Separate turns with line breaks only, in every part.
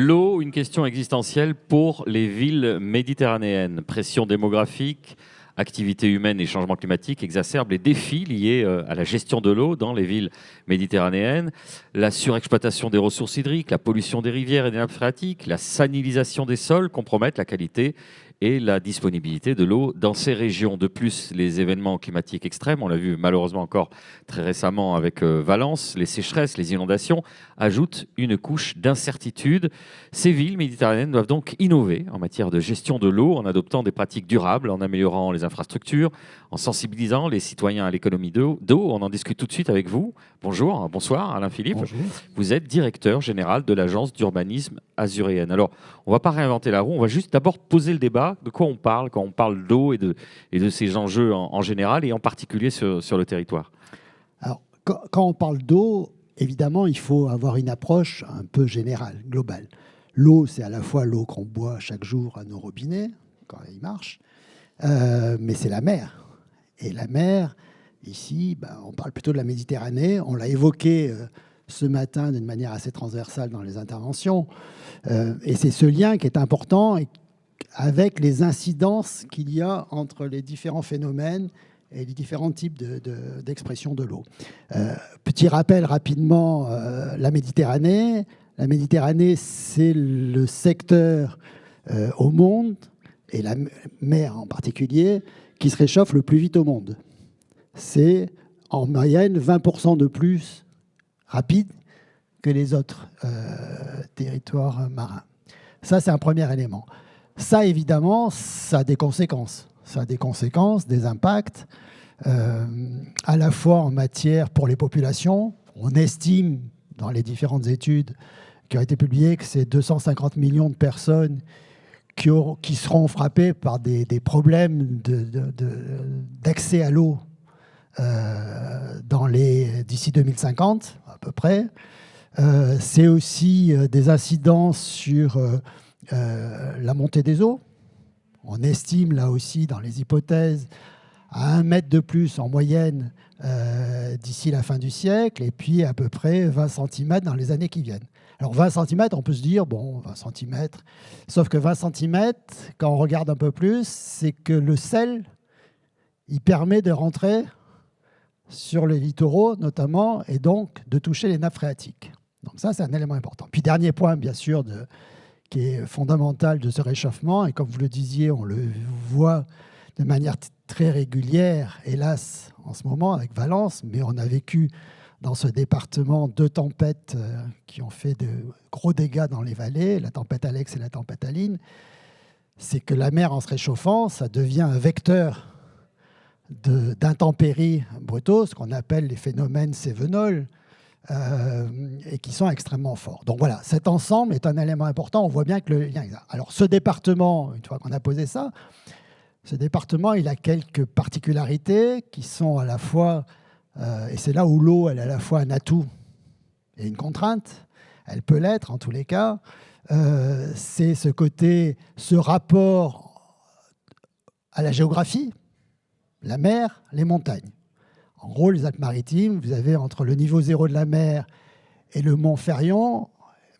L'eau, une question existentielle pour les villes méditerranéennes. Pression démographique, activité humaine et changement climatique exacerbent les défis liés à la gestion de l'eau dans les villes méditerranéennes. La surexploitation des ressources hydriques, la pollution des rivières et des nappes phréatiques, la salinisation des sols compromettent la qualité et la disponibilité de l'eau dans ces régions. De plus, les événements climatiques extrêmes, on l'a vu malheureusement encore très récemment avec Valence, les sécheresses, les inondations, ajoutent une couche d'incertitude. Ces villes méditerranéennes doivent donc innover en matière de gestion de l'eau en adoptant des pratiques durables, en améliorant les infrastructures, en sensibilisant les citoyens à l'économie d'eau. On en discute tout de suite avec vous. Bonjour, bonsoir Alain Philippe.
Bonjour.
Vous êtes directeur général de l'agence d'urbanisme azuréenne. Alors, on ne va pas réinventer la roue, on va juste d'abord poser le débat de quoi on parle quand on parle d'eau et de ces enjeux en général et en particulier sur le territoire.
Alors, quand on parle d'eau, évidemment, il faut avoir une approche un peu générale, globale. L'eau, c'est à la fois l'eau qu'on boit chaque jour à nos robinets, quand ils marchent, mais c'est la mer. Et la mer, ici, on parle plutôt de la Méditerranée. On l'a évoqué ce matin d'une manière assez transversale dans les interventions. Et c'est ce lien qui est important avec les incidences qu'il y a entre les différents phénomènes et les différents types d'expression de l'eau. Petit rappel rapidement, la Méditerranée. La Méditerranée, c'est le secteur au monde, et la mer en particulier, qui se réchauffe le plus vite au monde. C'est en moyenne 20% de plus rapide que les autres territoires marins. Ça, c'est un premier élément. Ça, évidemment, ça a des conséquences. Ça a des conséquences, des impacts, à la fois en matière pour les populations. On estime, dans les différentes études qui ont été publiées, que c'est 250 millions de personnes qui seront frappées par des problèmes d'accès à l'eau d'ici 2050, à peu près. C'est aussi des incidences sur la montée des eaux. On estime là aussi dans les hypothèses à 1 mètre de plus en moyenne d'ici la fin du siècle, et puis à peu près 20 cm dans les années qui viennent. Alors 20 cm, on peut se dire, bon, 20 cm, sauf que 20 cm, quand on regarde un peu plus, c'est que le sel, il permet de rentrer sur les littoraux notamment, et donc de toucher les nappes phréatiques. Donc ça, c'est un élément important. Puis dernier point, bien sûr, qui est fondamental de ce réchauffement, et comme vous le disiez, on le voit de manière très régulière, hélas, en ce moment, avec Valence, mais on a vécu dans ce département 2 tempêtes qui ont fait de gros dégâts dans les vallées, la tempête Alex et la tempête Aline. C'est que la mer, en se réchauffant, ça devient un vecteur d'intempéries brutaux, ce qu'on appelle les phénomènes cévenols, et qui sont extrêmement forts. Donc voilà, cet ensemble est un élément important. On voit bien que le lien est là. Alors ce département, une fois qu'on a posé ça, ce département, il a quelques particularités qui sont à la fois, et c'est là où l'eau, elle est à la fois un atout et une contrainte, elle peut l'être en tous les cas, c'est ce rapport à la géographie, la mer, les montagnes. En gros, les Alpes-Maritimes, vous avez entre le niveau zéro de la mer et le mont Ferrion,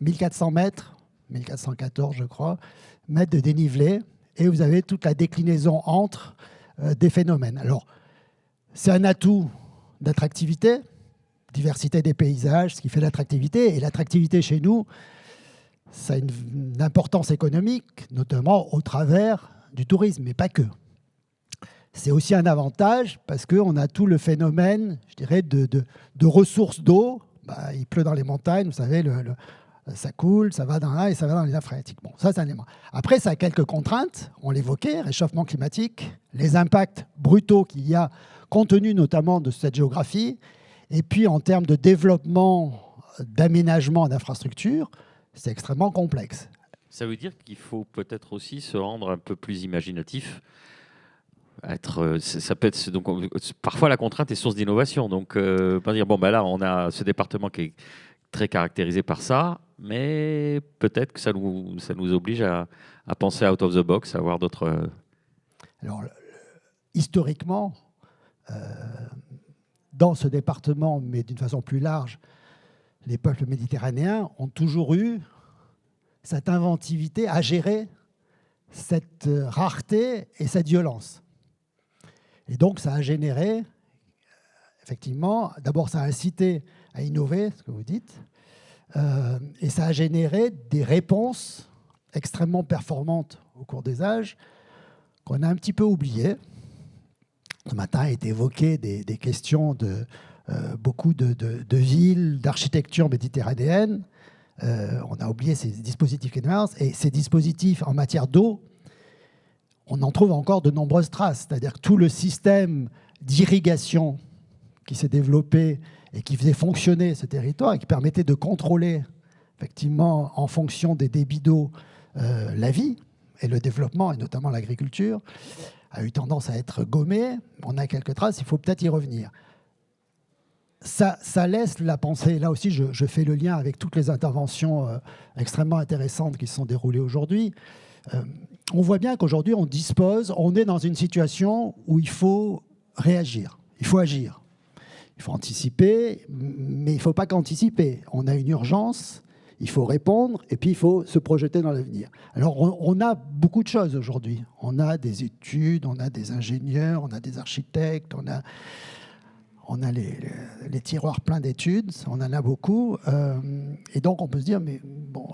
1400 mètres, 1414 je crois, mètres de dénivelé, et vous avez toute la déclinaison entre des phénomènes. Alors, c'est un atout d'attractivité, diversité des paysages, ce qui fait l'attractivité, et l'attractivité chez nous, ça a une importance économique, notamment au travers du tourisme, mais pas que. C'est aussi un avantage parce qu'on a tout le phénomène, je dirais, de ressources d'eau. Il pleut dans les montagnes, vous savez, ça coule, ça va dans là et ça va dans les nappes phréatiques. Bon, ça, c'est un élément. Après, ça a quelques contraintes. On l'évoquait, réchauffement climatique, les impacts brutaux qu'il y a, compte tenu notamment de cette géographie. Et puis, en termes de développement, d'aménagement d'infrastructures, c'est extrêmement complexe.
Ça veut dire qu'il faut peut-être aussi se rendre un peu plus imaginatif. Ça peut être, donc, parfois, la contrainte est source d'innovation. Donc, pas dire, bon, là, on a ce département qui est très caractérisé par ça, mais peut-être que ça nous oblige à penser out of the box, à avoir d'autres...
Alors, historiquement, dans ce département, mais d'une façon plus large, les peuples méditerranéens ont toujours eu cette inventivité à gérer cette rareté et cette violence. Et donc, ça a généré, effectivement, d'abord, ça a incité à innover, ce que vous dites, et ça a généré des réponses extrêmement performantes au cours des âges qu'on a un petit peu oubliées. Ce matin a été évoqué des questions de beaucoup de villes, d'architecture méditerranéenne. On a oublié ces dispositifs Kenmars, et ces dispositifs en matière d'eau, on en trouve encore de nombreuses traces. C'est-à-dire que tout le système d'irrigation qui s'est développé et qui faisait fonctionner ce territoire et qui permettait de contrôler, effectivement, en fonction des débits d'eau, la vie et le développement, et notamment l'agriculture, a eu tendance à être gommé. On a quelques traces, il faut peut-être y revenir. Ça laisse la pensée. Là aussi, je fais le lien avec toutes les interventions extrêmement intéressantes qui se sont déroulées aujourd'hui. On voit bien qu'aujourd'hui, on est dans une situation où il faut réagir, il faut agir. Il faut anticiper, mais il ne faut pas qu'anticiper. On a une urgence, il faut répondre, et puis il faut se projeter dans l'avenir. Alors, on a beaucoup de choses aujourd'hui. On a des études, on a des ingénieurs, on a des architectes, on a les tiroirs pleins d'études, on en a beaucoup. Et donc, on peut se dire, mais bon,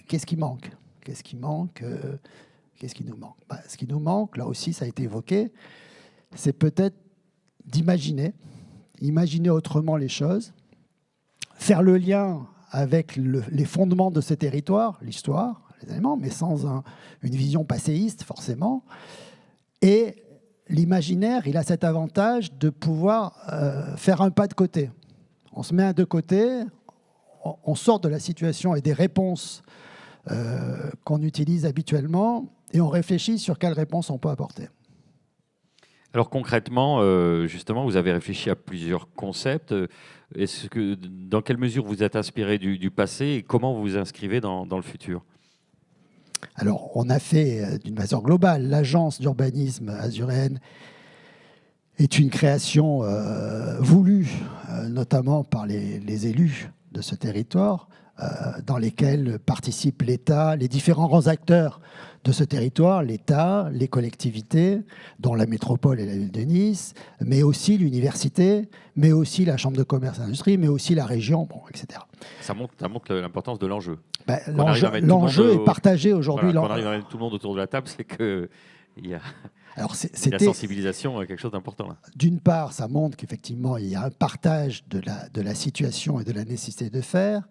qu'est-ce qui manque ? Qu'est-ce qui manque ? Qu'est-ce qui nous manque ? Ce qui nous manque, là aussi, ça a été évoqué, c'est peut-être d'imaginer autrement les choses, faire le lien avec les fondements de ces territoires, l'histoire, les éléments, mais sans une vision passéiste, forcément. Et l'imaginaire, il a cet avantage de pouvoir faire un pas de côté. On se met un de côté, on sort de la situation et des réponses qu'on utilise habituellement, et on réfléchit sur quelles réponses on peut apporter.
Alors concrètement, justement, vous avez réfléchi à plusieurs concepts. Dans quelle mesure vous êtes inspiré du passé et comment vous vous inscrivez dans le futur ?
Alors, on a fait d'une façon globale, l'agence d'urbanisme azuréenne est une création voulue, notamment par les élus de ce territoire, dans lesquels participent l'État, les différents grands acteurs de ce territoire, l'État, les collectivités, dont la métropole et la ville de Nice, mais aussi l'université, mais aussi la Chambre de commerce et d'industrie, mais aussi la région, bon, etc.
Ça montre l'importance de l'enjeu.
L'enjeu est partagé aujourd'hui.
Voilà, quand on arrive à mettre tout le monde autour de la table, c'est que la sensibilisation est quelque chose d'important.
D'une part, ça montre qu'effectivement, il y a un partage de la situation et de la nécessité de faire.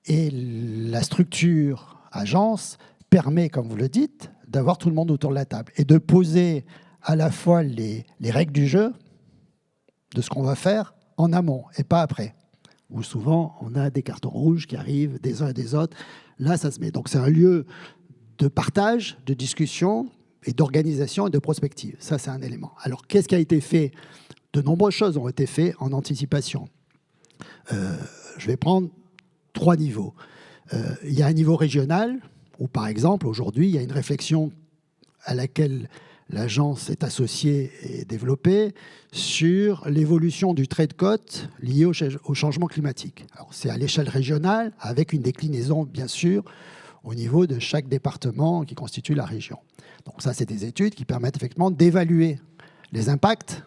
Et la structure agence permet, comme vous le dites, d'avoir tout le monde autour de la table et de poser à la fois les règles du jeu de ce qu'on va faire en amont et pas après, où souvent on a des cartons rouges qui arrivent des uns et des autres. Là, ça se met. Donc c'est un lieu de partage, de discussion et d'organisation et de prospective. Ça, c'est un élément. Alors, qu'est-ce qui a été fait ? De nombreuses choses ont été faites en anticipation. Je vais prendre 3 niveaux. Il y a un niveau régional, où par exemple, aujourd'hui, il y a une réflexion à laquelle l'agence est associée et développée sur l'évolution du trait de côte lié au changement climatique. Alors, c'est à l'échelle régionale, avec une déclinaison, bien sûr, au niveau de chaque département qui constitue la région. Donc ça, c'est des études qui permettent effectivement d'évaluer les impacts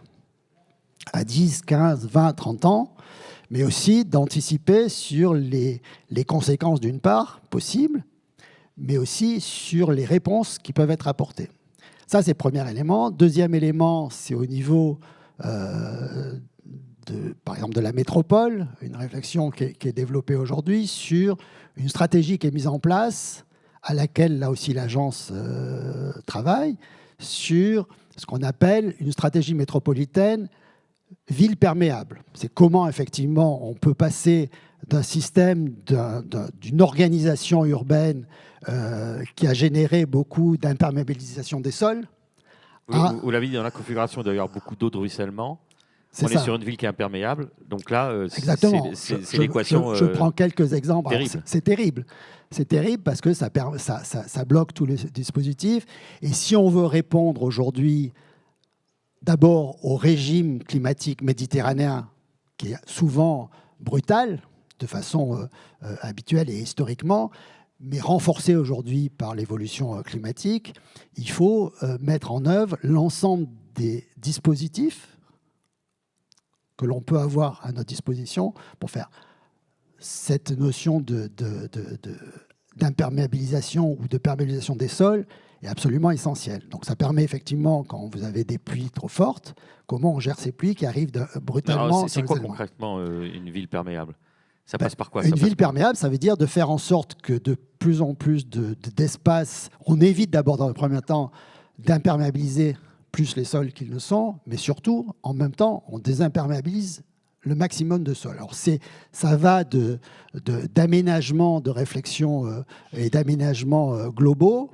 à 10, 15, 20, 30 ans, mais aussi d'anticiper sur les conséquences d'une part possibles, mais aussi sur les réponses qui peuvent être apportées. Ça, c'est le premier élément. Deuxième élément, c'est au niveau, par exemple, de la métropole, une réflexion qui est développée aujourd'hui sur une stratégie qui est mise en place, à laquelle, là aussi, l'agence travaille, sur ce qu'on appelle une stratégie métropolitaine ville perméable. C'est comment, effectivement, on peut passer d'un système, d'une organisation urbaine qui a généré beaucoup d'imperméabilisation des sols.
Vous l'avez dit, dans la configuration, il doit y avoir beaucoup d'eau de ruissellement. On est sur une ville qui est imperméable. Donc là, c'est l'équation.
Je prends quelques exemples.
Terrible.
C'est terrible. C'est terrible parce que ça bloque tous les dispositifs. Et si on veut répondre aujourd'hui d'abord au régime climatique méditerranéen, qui est souvent brutal, de façon habituelle et historiquement, mais renforcée aujourd'hui par l'évolution climatique, il faut mettre en œuvre l'ensemble des dispositifs que l'on peut avoir à notre disposition pour faire cette notion d'imperméabilisation ou de perméabilisation des sols est absolument essentielle. Donc ça permet effectivement, quand vous avez des pluies trop fortes, comment on gère ces pluies qui arrivent brutalement.
C'est quoi concrètement une ville perméable? Ça passe par quoi?
Une ville perméable, ça veut dire de faire en sorte que de plus en plus d'espace, on évite d'abord dans le premier temps d'imperméabiliser plus les sols qu'ils ne sont, mais surtout, en même temps, on désimperméabilise le maximum de sol. Alors ça va d'aménagement, de réflexion et d'aménagement globaux.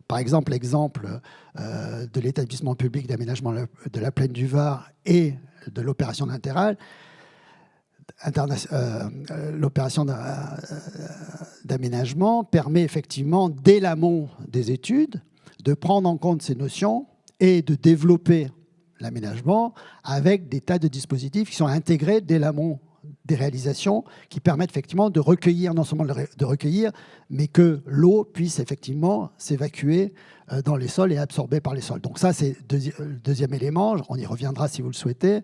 Par exemple, l'exemple de l'établissement public d'aménagement de la Plaine du Var et de l'opération d'Interral, l'opération d'aménagement permet effectivement, dès l'amont des études, de prendre en compte ces notions et de développer l'aménagement avec des tas de dispositifs qui sont intégrés dès l'amont des réalisations, qui permettent effectivement de recueillir, non seulement de recueillir, mais que l'eau puisse effectivement s'évacuer dans les sols et absorber par les sols. Donc ça, c'est le deuxième élément, on y reviendra si vous le souhaitez.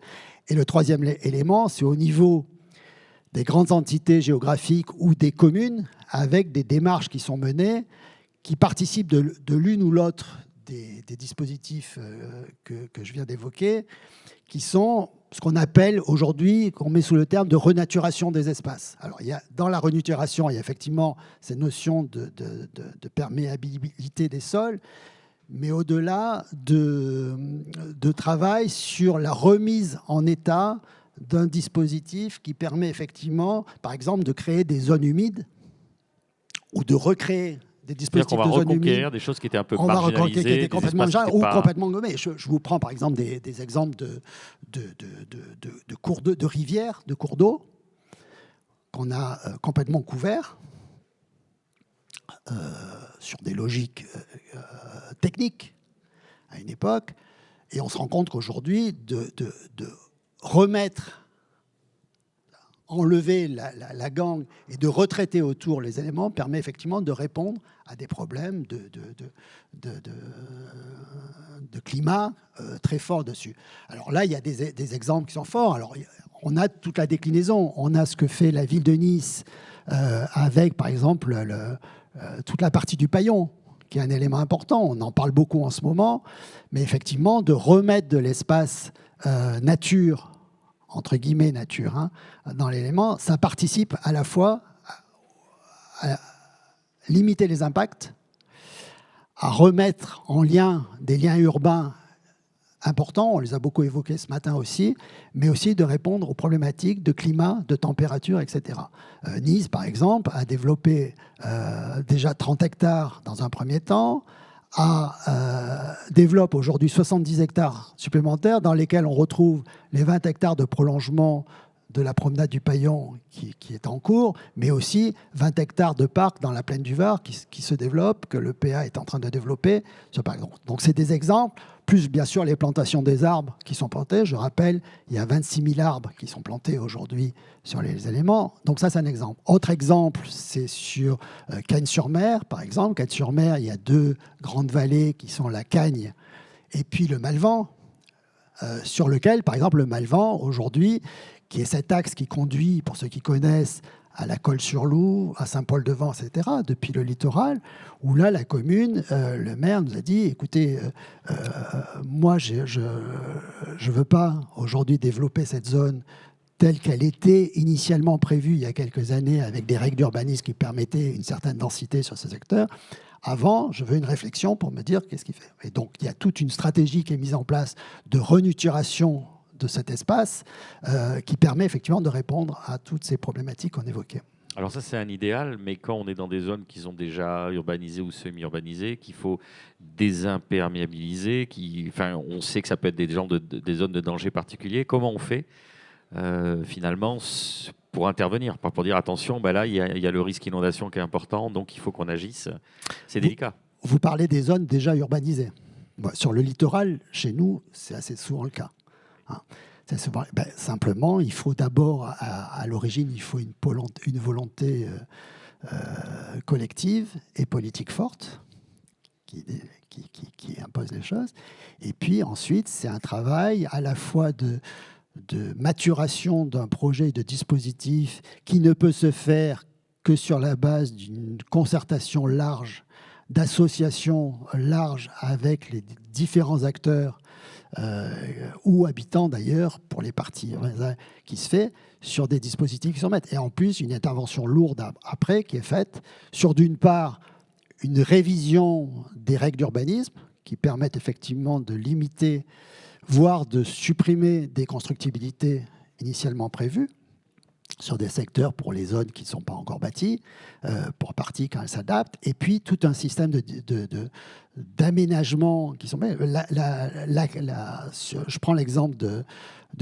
Et le troisième élément, c'est au niveau des grandes entités géographiques ou des communes, avec des démarches qui sont menées, qui participent de l'une ou l'autre des dispositifs que je viens d'évoquer, qui sont ce qu'on appelle aujourd'hui, qu'on met sous le terme de renaturation des espaces. Alors, dans la renaturation, il y a effectivement ces notions de perméabilité des sols, mais au-delà de travail sur la remise en état d'un dispositif qui permet effectivement, par exemple, de créer des zones humides ou de recréer des dispositifs de zones humides.
Des choses qui étaient un peu
marginalisées. On va reconquérir qui étaient complètement ou complètement gommées. Je vous prends par exemple des exemples de cours de rivières, de cours d'eau qu'on a complètement couverts sur des logiques techniques à une époque. Et on se rend compte qu'aujourd'hui, de enlever la gangue et de retraiter autour les éléments permet effectivement de répondre à des problèmes de climat très forts dessus. Alors là, il y a des exemples qui sont forts. Alors, on a toute la déclinaison. On a ce que fait la ville de Nice avec, par exemple, toute la partie du Paillon, qui est un élément important. On en parle beaucoup en ce moment. Mais effectivement, de remettre de l'espace nature, entre guillemets nature, hein, dans l'élément, ça participe à la fois à limiter les impacts, à remettre en lien des liens urbains importants, on les a beaucoup évoqués ce matin aussi, mais aussi de répondre aux problématiques de climat, de température, etc. Nice, par exemple, a développé déjà 30 hectares dans un premier temps, développe aujourd'hui 70 hectares supplémentaires dans lesquels on retrouve les 20 hectares de prolongement de la promenade du Paillon qui est en cours, mais aussi 20 hectares de parc dans la plaine du Var qui se développe, que le PA est en train de développer. Donc c'est des exemples, plus bien sûr les plantations des arbres qui sont plantés. Je rappelle, il y a 26 000 arbres qui sont plantés aujourd'hui sur les éléments. Donc ça, c'est un exemple. Autre exemple, c'est sur Cagnes-sur-Mer, par exemple. Cagnes-sur-Mer, il y a deux grandes vallées qui sont la Cagne et puis le Malvent, sur lequel, par exemple, le Malvent, aujourd'hui, qui est cet axe qui conduit, pour ceux qui connaissent, à la Colle-sur-Loup, à Saint-Paul-de-Vence, etc., depuis le littoral, où là, la commune, le maire nous a dit, écoutez, moi, je ne veux pas aujourd'hui développer cette zone telle qu'elle était initialement prévue il y a quelques années, avec des règles d'urbanisme qui permettaient une certaine densité sur ce secteur. Avant, je veux une réflexion pour me dire qu'est-ce qu'il fait. Et donc, il y a toute une stratégie qui est mise en place de renaturation de cet espace qui permet effectivement de répondre à toutes ces problématiques qu'on évoquait.
Alors ça, c'est un idéal, mais quand on est dans des zones qui sont déjà urbanisées ou semi-urbanisées, qu'il faut désimperméabiliser, on sait que ça peut être des zones de danger particulier, comment on fait finalement pour intervenir, pas pour dire attention, là il y a le risque inondation qui est important, donc il faut qu'on agisse. C'est délicat.
Vous parlez des zones déjà urbanisées. Sur le littoral, chez nous, c'est assez souvent le cas. Simplement, il faut d'abord, à l'origine, il faut une volonté collective et politique forte qui impose les choses. Et puis ensuite, c'est un travail à la fois de maturation d'un projet de dispositif qui ne peut se faire que sur la base d'une concertation large, d'associations larges avec les différents acteurs ou habitants d'ailleurs, pour les parties qui se fait, sur des dispositifs qui sont faits. Et en plus, une intervention lourde après qui est faite sur, d'une part, une révision des règles d'urbanisme qui permettent effectivement de limiter, voire de supprimer des constructibilités initialement prévues sur des secteurs pour les zones qui ne sont pas encore bâties, pour partie quand elles s'adaptent, et puis tout un système d'aménagement qui sont... Je prends l'exemple de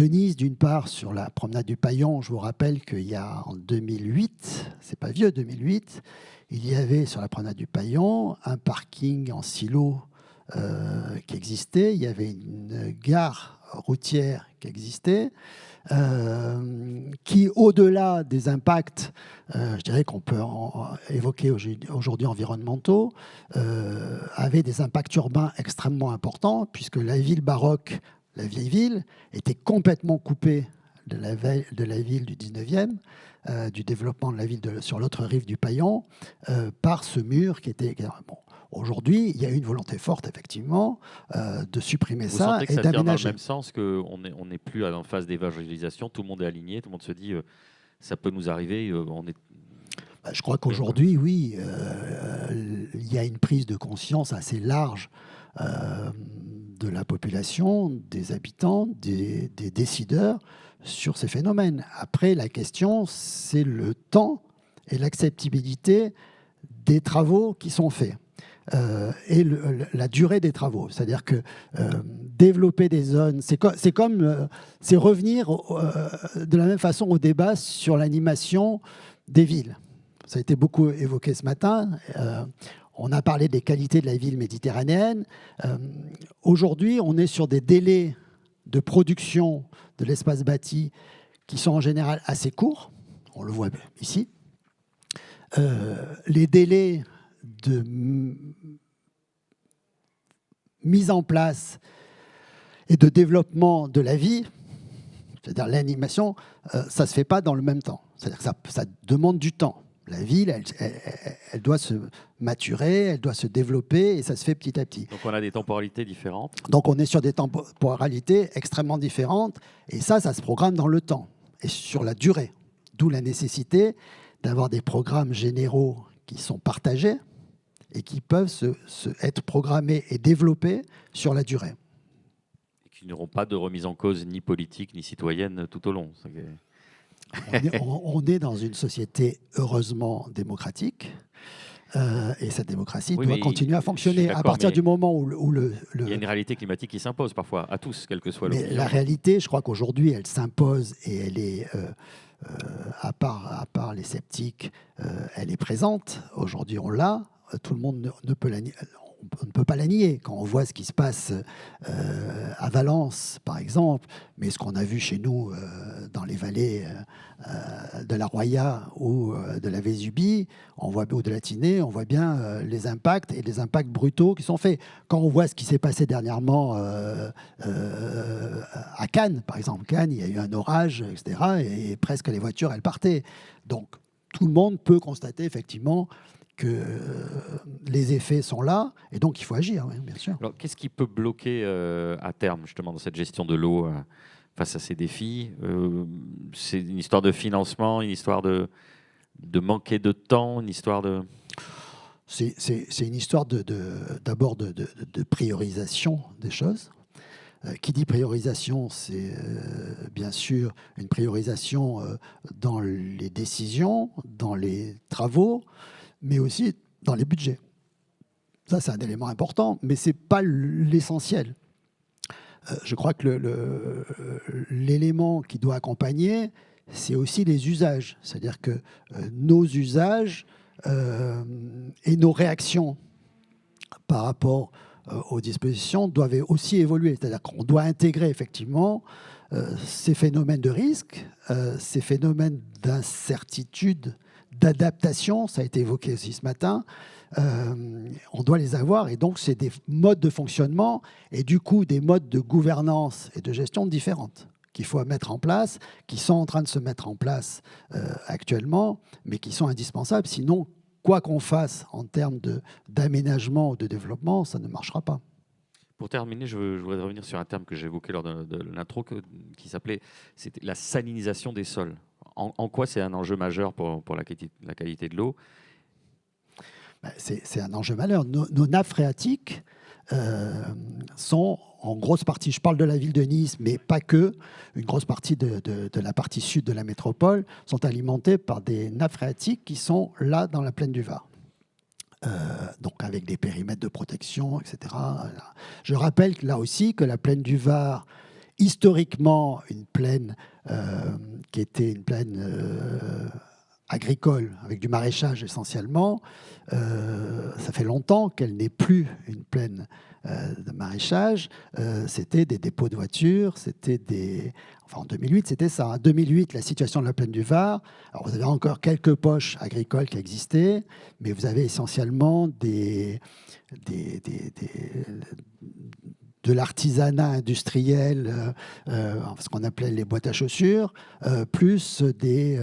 Nice, d'une part, sur la promenade du Paillon. Je vous rappelle qu'il y a en 2008, c'est pas vieux, 2008, il y avait sur la promenade du Paillon un parking en silo qui existait, il y avait une gare routière qui existait, qui, au-delà des impacts, je dirais qu'on peut évoquer aujourd'hui environnementaux, avait des impacts urbains extrêmement importants, puisque la ville baroque, la vieille ville, était complètement coupée de la ville du 19e, du développement de la ville sur l'autre rive du Paillon, par ce mur qui était... Bon, aujourd'hui, il y a une volonté forte, effectivement, de supprimer ça et d'aménager. Vous sentez que ça tire dans le
même sens, qu'on n'est plus en phase d'évangélisation, tout le monde est aligné, tout le monde se dit ça peut nous arriver, on est...
Je crois qu'aujourd'hui, oui, il y a une prise de conscience assez large de la population, des habitants, des décideurs sur ces phénomènes. Après, la question, c'est le temps et l'acceptabilité des travaux qui sont faits. Et la durée des travaux. C'est-à-dire que développer des zones, c'est revenir de la même façon au débat sur l'animation des villes. Ça a été beaucoup évoqué ce matin. On a parlé des qualités de la ville méditerranéenne. Aujourd'hui, on est sur des délais de production de l'espace bâti qui sont en général assez courts. On le voit ici. Les délais de mise en place et de développement de la vie, c'est-à-dire l'animation, ça ne se fait pas dans le même temps. C'est-à-dire que ça demande du temps. La ville, elle doit se maturer, elle doit se développer, et ça se fait petit à petit.
Donc on a des temporalités différentes.
Donc on est sur des temporalités extrêmement différentes, et ça se programme dans le temps et sur la durée. D'où la nécessité d'avoir des programmes généraux qui sont partagés et qui peuvent être programmés et développés sur la durée.
Et qui n'auront pas de remise en cause ni politique ni citoyenne tout au long.
On est dans une société heureusement démocratique, et cette démocratie doit continuer à fonctionner à partir du moment où le...
Il y a une réalité climatique qui s'impose parfois à tous, quel que soit l'opinion.
Mais la réalité, je crois qu'aujourd'hui, elle s'impose et elle est... à part les sceptiques, elle est présente. Aujourd'hui, on l'a. Tout le monde ne peut on ne peut pas la nier. Quand on voit ce qui se passe à Valence, par exemple, mais ce qu'on a vu chez nous dans les vallées de la Roya ou de la Vésubie, ou de la Tinée, on voit bien les impacts et les impacts brutaux qui sont faits. Quand on voit ce qui s'est passé dernièrement à Cannes, par exemple, Cannes, il y a eu un orage, etc., et presque les voitures, elles partaient. Donc, tout le monde peut constater effectivement que les effets sont là, et donc il faut agir, oui, bien sûr.
Alors, qu'est-ce qui peut bloquer à terme, justement, dans cette gestion de l'eau face à ces défis? C'est une histoire de financement, une histoire de manquer de temps, une histoire de...
C'est une histoire d'abord de priorisation des choses. Qui dit priorisation, c'est bien sûr une priorisation dans les décisions, dans les travaux, mais aussi dans les budgets. Ça, c'est un élément important, mais ce n'est pas l'essentiel. Je crois que l'élément qui doit accompagner, c'est aussi les usages. C'est-à-dire que nos usages et nos réactions par rapport aux dispositions doivent aussi évoluer. C'est-à-dire qu'on doit intégrer effectivement ces phénomènes de risque, ces phénomènes d'incertitude, d'adaptation, ça a été évoqué aussi ce matin, on doit les avoir. Et donc, c'est des modes de fonctionnement et du coup, des modes de gouvernance et de gestion différentes qu'il faut mettre en place, qui sont en train de se mettre en place actuellement, mais qui sont indispensables. Sinon, quoi qu'on fasse en termes d'aménagement ou de développement, ça ne marchera pas.
Pour terminer, je voudrais revenir sur un terme que j'ai évoqué lors de l'intro, qui s'appelait la salinisation des sols. En quoi c'est un enjeu majeur pour la qualité de l'eau?
C'est un enjeu majeur. Nos nappes phréatiques sont en grosse partie, je parle de la ville de Nice, mais pas que, une grosse partie de la partie sud de la métropole sont alimentées par des nappes phréatiques qui sont là dans la plaine du Var. Donc avec des périmètres de protection, etc. Je rappelle là aussi que la plaine du Var, historiquement une plaine qui était une plaine agricole, avec du maraîchage essentiellement, ça fait longtemps qu'elle n'est plus une plaine de maraîchage. C'était des dépôts de voitures, c'était des... Enfin, en 2008, c'était ça. En 2008, la situation de la plaine du Var, alors vous avez encore quelques poches agricoles qui existaient, mais vous avez essentiellement de l'artisanat industriel, ce qu'on appelait les boîtes à chaussures, plus des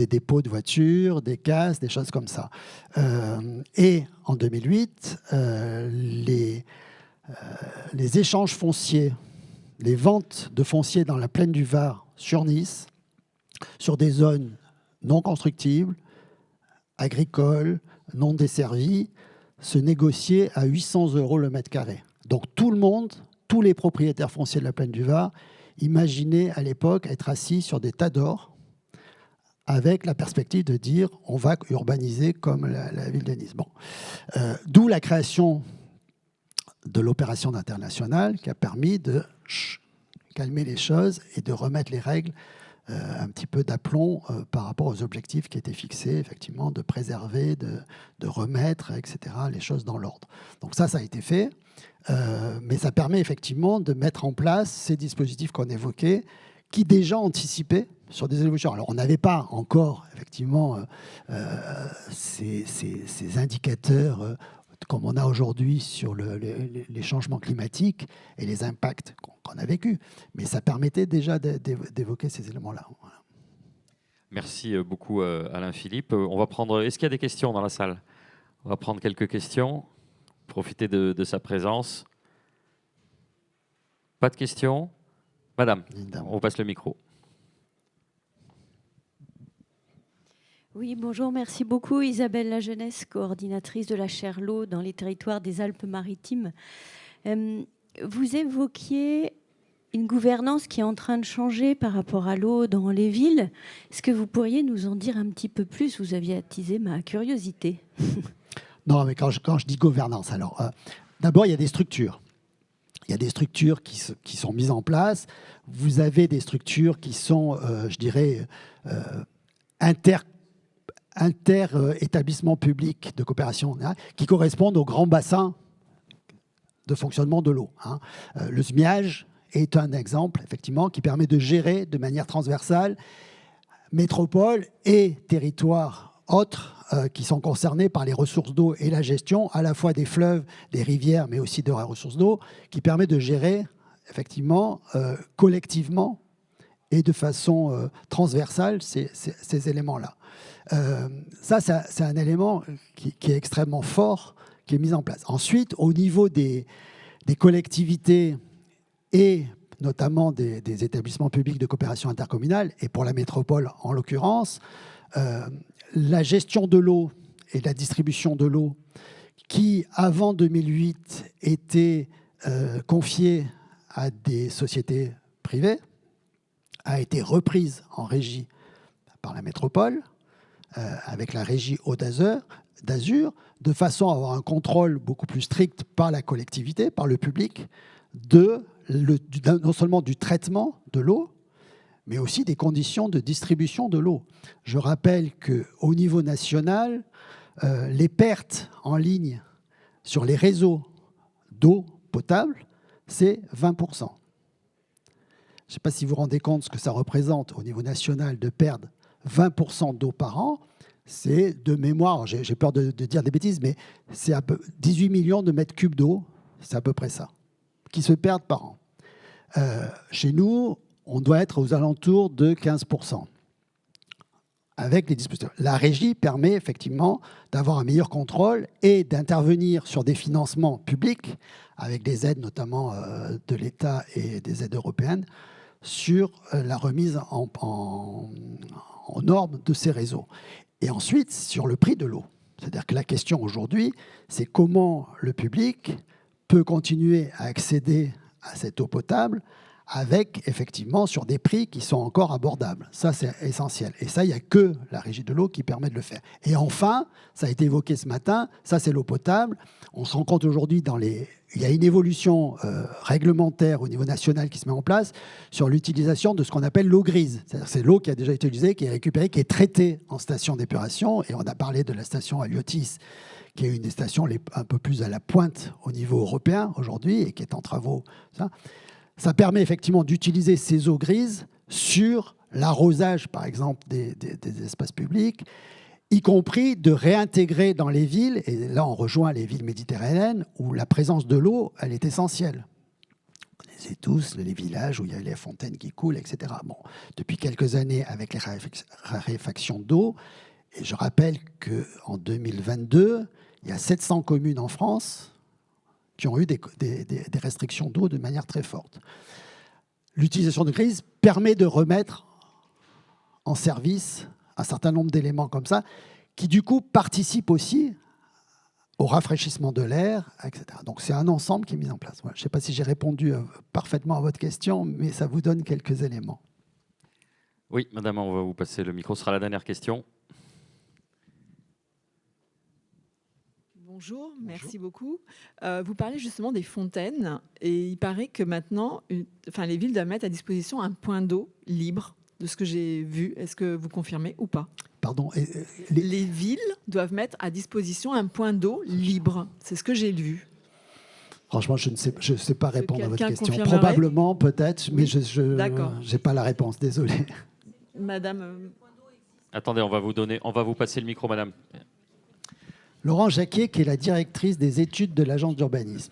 dépôts de voitures, des casses, des choses comme ça. Et en 2008, les échanges fonciers, les ventes de fonciers dans la plaine du Var sur Nice, sur des zones non constructibles, agricoles, non desservies, se négociaient à 800 € le mètre carré. Donc tout le monde, tous les propriétaires fonciers de la plaine du Var, imaginaient à l'époque être assis sur des tas d'or avec la perspective de dire on va urbaniser comme la ville de Nice. Bon. D'où la création de l'opération internationale qui a permis de calmer les choses et de remettre les règles un petit peu d'aplomb par rapport aux objectifs qui étaient fixés, effectivement, de préserver, de remettre, etc., les choses dans l'ordre. Donc ça a été fait, mais ça permet effectivement de mettre en place ces dispositifs qu'on évoquait, qui déjà anticipaient sur des évolutions. Alors on n'avait pas encore, effectivement, ces indicateurs comme on a aujourd'hui sur les changements climatiques et les impacts qu'on a vécus. Mais ça permettait déjà d'évoquer ces éléments-là. Voilà.
Merci beaucoup, Alain Philippe. On va prendre... Est-ce qu'il y a des questions dans la salle? On va prendre quelques questions. Profiter de sa présence. Pas de questions? Madame, on passe le micro.
Oui, bonjour, merci beaucoup. Isabelle Lajeunesse, coordinatrice de la chaire L'eau dans les territoires des Alpes-Maritimes. Vous évoquiez une gouvernance qui est en train de changer par rapport à l'eau dans les villes. Est-ce que vous pourriez nous en dire un petit peu plus? Vous aviez attisé ma curiosité.
Non, mais quand je dis gouvernance, alors, d'abord, il y a des structures. Il y a des structures qui sont mises en place. Vous avez des structures qui sont, je dirais, inter-établissements publics de coopération qui correspondent aux grands bassins de fonctionnement de l'eau. Le SMIAG est un exemple, effectivement, qui permet de gérer de manière transversale métropole et territoires autres qui sont concernés par les ressources d'eau et la gestion à la fois des fleuves, des rivières, mais aussi de la ressource d'eau, qui permet de gérer, effectivement, collectivement et de façon transversale ces éléments-là. C'est un élément qui est extrêmement fort, qui est mis en place. Ensuite, au niveau des collectivités et notamment des établissements publics de coopération intercommunale, et pour la métropole en l'occurrence, la gestion de l'eau et la distribution de l'eau, qui avant 2008 était confiée à des sociétés privées, a été reprise en régie par la métropole, avec la régie Eau d'Azur, de façon à avoir un contrôle beaucoup plus strict par la collectivité, par le public, non seulement du traitement de l'eau, mais aussi des conditions de distribution de l'eau. Je rappelle qu'au niveau national, les pertes en ligne sur les réseaux d'eau potable, c'est 20%. Je ne sais pas si vous vous rendez compte ce que ça représente au niveau national de perdre 20% d'eau par an. c'est de mémoire, j'ai peur de dire des bêtises, mais c'est à peu 18 millions de mètres cubes d'eau, c'est à peu près ça, qui se perdent par an. Chez nous, on doit être aux alentours de 15%. Avec les dispositifs. La régie permet effectivement d'avoir un meilleur contrôle et d'intervenir sur des financements publics, avec des aides notamment de l'État et des aides européennes, sur la remise en normes de ces réseaux. Et ensuite, sur le prix de l'eau. C'est-à-dire que la question aujourd'hui, c'est comment le public peut continuer à accéder à cette eau potable avec, effectivement, sur des prix qui sont encore abordables. Ça, c'est essentiel. Et ça, il n'y a que la régie de l'eau qui permet de le faire. Et enfin, ça a été évoqué ce matin, ça, c'est l'eau potable. On se rend compte aujourd'hui, il y a une évolution réglementaire au niveau national qui se met en place sur l'utilisation de ce qu'on appelle l'eau grise. C'est l'eau qui a déjà été utilisée, qui est récupérée, qui est traitée en station d'épuration. Et on a parlé de la station Aliotis, qui est une des stations un peu plus à la pointe au niveau européen aujourd'hui et qui est en travaux. Ça permet effectivement d'utiliser ces eaux grises sur l'arrosage, par exemple, des espaces publics, y compris de réintégrer dans les villes, et là on rejoint les villes méditerranéennes, où la présence de l'eau, elle est essentielle. Vous connaissez tous les villages où il y a les fontaines qui coulent, etc. Bon, depuis quelques années, avec les raréfactions d'eau, et je rappelle qu'en 2022, il y a 700 communes en France qui ont eu des restrictions d'eau de manière très forte. L'utilisation de grise permet de remettre en service un certain nombre d'éléments comme ça, qui du coup participent aussi au rafraîchissement de l'air, etc. Donc c'est un ensemble qui est mis en place. Voilà. Je ne sais pas si j'ai répondu parfaitement à votre question, mais ça vous donne quelques éléments.
Oui, madame, on va vous passer le micro. Ce sera la dernière question.
Bonjour, merci beaucoup. Vous parlez justement des fontaines et il paraît que maintenant, les villes doivent mettre à disposition un point d'eau libre, de ce que j'ai vu. Est-ce que vous confirmez ou pas?
Pardon.
Les villes doivent mettre à disposition un point d'eau libre. C'est ce que j'ai lu.
Franchement, je ne sais pas répondre à votre question.
Confirmerait?
Probablement, peut-être, mais
Oui.
je n'ai pas la réponse. Désolé.
Madame.
Attendez, on va vous passer le micro, madame.
Laurent Jacquier, qui est la directrice des études de l'agence d'urbanisme.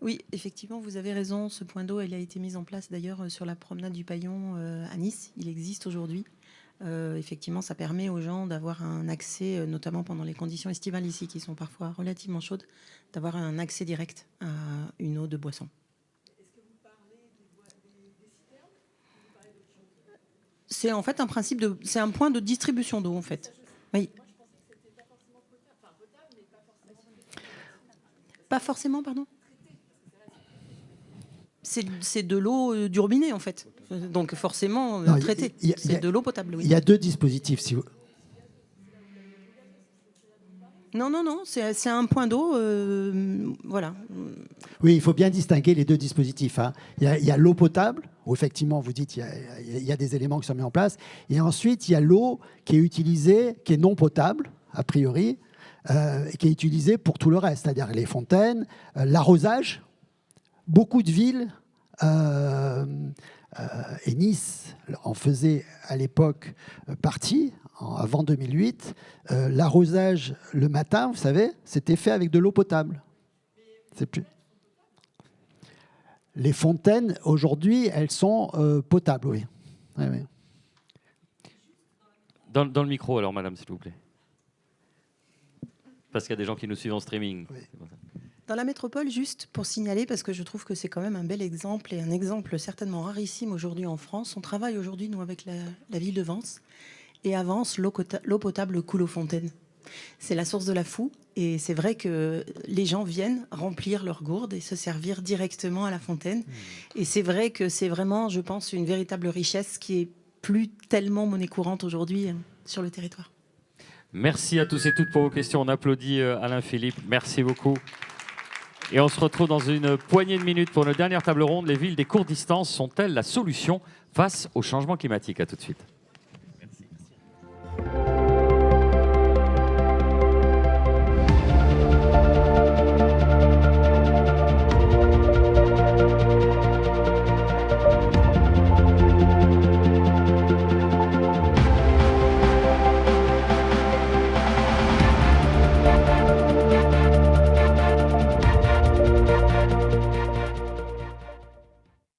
Oui, effectivement, vous avez raison. Ce point d'eau, il a été mis en place d'ailleurs sur la promenade du Paillon à Nice. Il existe aujourd'hui. Effectivement, ça permet aux gens d'avoir un accès, notamment pendant les conditions estivales ici, qui sont parfois relativement chaudes, d'avoir un accès direct à une eau de boisson.
Est-ce que vous parlez des citernes? Vous parlez d'autre chose?
C'est en fait un principe de... C'est un point de distribution d'eau, en fait. Oui. Pas forcément, pardon. C'est de l'eau du robinet, en fait. Donc, forcément, traitée. C'est de l'eau potable, oui.
Il y a deux dispositifs. Si vous...
Non, c'est un point d'eau, voilà.
Oui, il faut bien distinguer les deux dispositifs. Hein. Il y a l'eau potable, où effectivement, vous dites il y a des éléments qui sont mis en place. Et ensuite, il y a l'eau qui est utilisée, qui est non potable, a priori, et qui est utilisée pour tout le reste, c'est-à-dire les fontaines, l'arrosage. Beaucoup de villes, et Nice en faisait à l'époque partie, avant 2008, l'arrosage le matin, vous savez, c'était fait avec de l'eau potable. C'est plus... Les fontaines, aujourd'hui, elles sont potables, oui. Oui, oui.
Dans le micro, alors, madame, s'il vous plaît. Parce qu'il y a des gens qui nous suivent en streaming.
Oui.
Dans la métropole, juste pour signaler, parce que je trouve que c'est quand même un bel exemple et un exemple certainement rarissime aujourd'hui en France. On travaille aujourd'hui, nous, avec la ville de Vence. Et à Vence, l'eau potable coule aux fontaines. C'est la source de la Foue. Et c'est vrai que les gens viennent remplir leur gourde et se servir directement à la fontaine. Et c'est vrai que c'est vraiment, je pense, une véritable richesse qui est plus tellement monnaie courante aujourd'hui sur le territoire.
Merci à tous et toutes pour vos questions. On applaudit Alain Philippe. Merci beaucoup. Et on se retrouve dans une poignée de minutes pour notre dernière table ronde. Les villes des courtes distances sont-elles la solution face au changement climatique? À tout de suite.